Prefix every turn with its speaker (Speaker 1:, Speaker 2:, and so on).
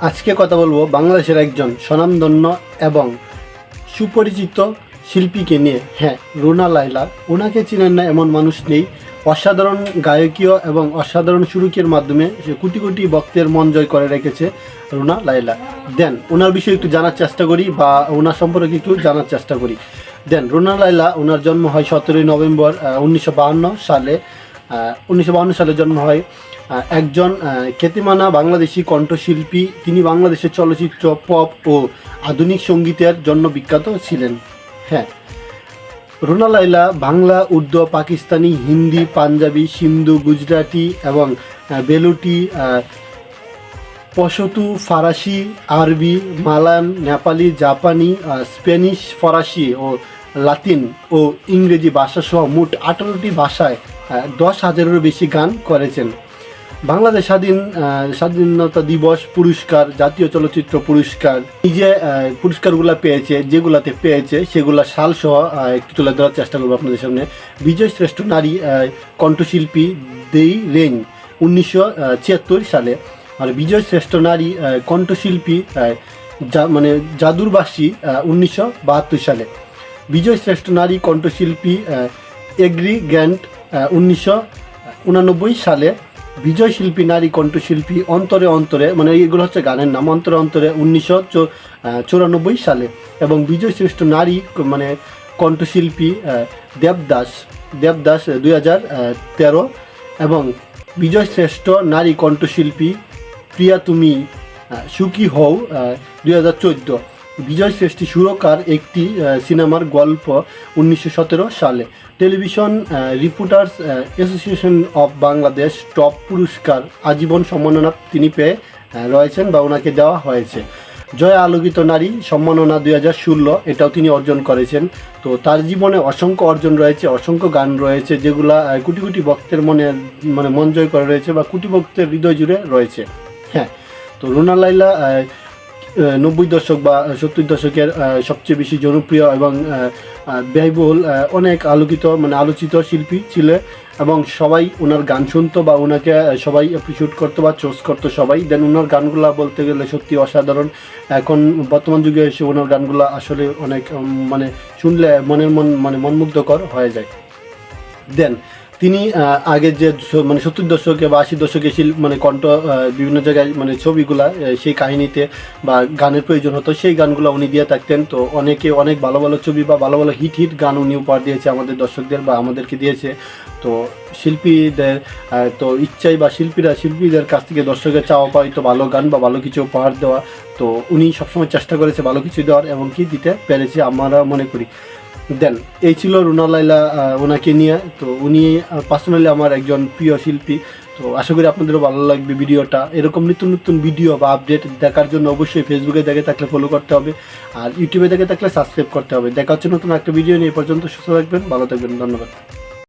Speaker 1: আজকে কথা বলবো বাংলাদেশের একজন স্বনামধন্য এবং সুপরিচিত শিল্পীকে নিয়ে। হ্যাঁ, রুনা লায়লা। ওনাকে চিনেন না এমন মানুষ নেই। অসাধারণ গায়কীয় এবং অসাধারণ সুরুকের মাধ্যমে সে কোটি কোটি ভক্তের মন জয় করে রেখেছে রুনা লায়লা। দেন ওনার বিষয়ে একটু জানার চেষ্টা করি বা ওনার সম্পর্কে একটু জানার চেষ্টা করি। দেন রুনা লায়লা, ওনার জন্ম হয় 17ই নভেম্বর 1952 সালে। 1952 সালে জন্ম হয়। একজন খ্যাতিমানা বাংলাদেশি কণ্ঠশিল্পী। তিনি বাংলাদেশের চলচ্চিত্র, পপ ও আধুনিক সঙ্গীতের জন্য বিখ্যাত ছিলেন। হ্যাঁ, রুনা লায়লা বাংলা, উর্দু, পাকিস্তানি, হিন্দি, পাঞ্জাবি, সিন্ধু, গুজরাটি এবং বেলুটি, পশতু, ফরাসি, আরবি, মালায়ান, নেপালি, জাপানি, স্প্যানিশ, ফরাসি ও লাতিন ও ইংরেজি ভাষাসহ মোট 18টি ভাষায় 10,000-এরও বেশি গান করেছেন। বাংলাদেশ স্বাধীনতা দিবস পুরস্কার, জাতীয় চলচ্চিত্র পুরস্কার, নিজে পুরস্কারগুলো পেয়েছে, যেগুলাতে পেয়েছে সেগুলা সালসহ একটু তুলে ধরার চেষ্টা করবো আপনাদের সামনে। বিজয় শ্রেষ্ঠ নারী কণ্ঠশিল্পী দেই রেইন 1976 সালে। আর বিজয় শ্রেষ্ঠ নারী কণ্ঠশিল্পী মানে জাদুরবাসী 1972 সালে। বিজয় শ্রেষ্ঠ নারী কণ্ঠশিল্পী এগ্রি গ্র্যান্ট 1989 সালে। বিজয় শিল্পী নারী কণ্ঠশিল্পী অন্তরে অন্তরে, মানে এগুলো হচ্ছে গানের নাম, অন্তরে অন্তরে 1994 সালে। এবং বিজয় শ্রেষ্ঠ নারী মানে কণ্ঠশিল্পী দেবদাস 2013। এবং বিজয় শ্রেষ্ঠ নারী কণ্ঠশিল্পী প্রিয়া তুমি সুখী হও 2014। বিজয় শ্রেষ্ঠ সুরকার একটি সিনেমার গল্প 1917 সালে। Television reporters association of Bangladesh top পুরস্কার আজীবন সম্মাননা তিনি পেয়ে রয়েছেন বা ওনাকে দেওয়া হয়েছে। জয়া আলোকিত নারী সম্মাননা 2016, এটাও তিনি অর্জন করেছেন। তো তার জীবনে অসংখ্য অর্জন রয়েছে, অসংখ্য গান রয়েছে, যেগুলা কোটি কোটি ভক্তের মানে মন জয় করে রয়েছে বা কোটি ভক্তের হৃদয় জুড়ে রয়েছে। হ্যাঁ, তো রুনা লায়লা 90 দশক বা 70 দশকের সবচেয়ে বেশি জনপ্রিয় এবং ব্যয়বহুল অনেক আলোচিত শিল্পী ছিলেন এবং সবাই ওনার গান শুনতো বা ওনাকে সবাই অ্যাপ্রিসিয়েট করতো বা চোজ করতো সবাই। দেন ওনার গানগুলো বলতে গেলে সত্যি অসাধারণ। এখন বর্তমান যুগে এসে ওনার গানগুলো আসলে অনেক শুনলে মনমুগ্ধকর হয়ে যায়। দেন তিনি আগে যে 70 দশকে বা 80 দশকে কণ্ঠ বিভিন্ন জায়গায় ছবিগুলা সেই কাহিনীতে বা গানের প্রয়োজন হতো, সেই গানগুলো উনি দিয়ে থাকতেন। তো অনেক ভালো ভালো ছবি বা ভালো ভালো হিট গান উনি উপহার দিয়েছে আমাদের দর্শকদের বা আমাদেরকে দিয়েছে। তো শিল্পীদের তো ইচ্ছাই বা শিল্পীদের কাছ থেকে দর্শকের চাওয়া পাওয়া তো ভালো গান বা ভালো কিছু উপহার দেওয়া। তো উনি সবসময় চেষ্টা করেছে ভালো কিছু দেওয়ার এবং কি দিতে পেরেছে আমরা মনে করি। দেন এই ছিল রুনা লায়লা ওনাকে নিয়ে। তো উনি পার্সোনালি আমার একজন প্রিয় শিল্পী। তো আশা করি আপনাদেরও ভালো লাগবে ভিডিওটা। এরকম নতুন নতুন ভিডিও বা আপডেট দেখার জন্য অবশ্যই ফেসবুকে দেখে থাকলে ফলো করতে হবে, আর ইউটিউবে দেখে থাকলে সাবস্ক্রাইব করতে হবে। দেখা হচ্ছে নতুন একটা ভিডিও নিয়ে। পর্যন্ত সুস্থ থাকবেন, ভালো থাকবেন, ধন্যবাদ।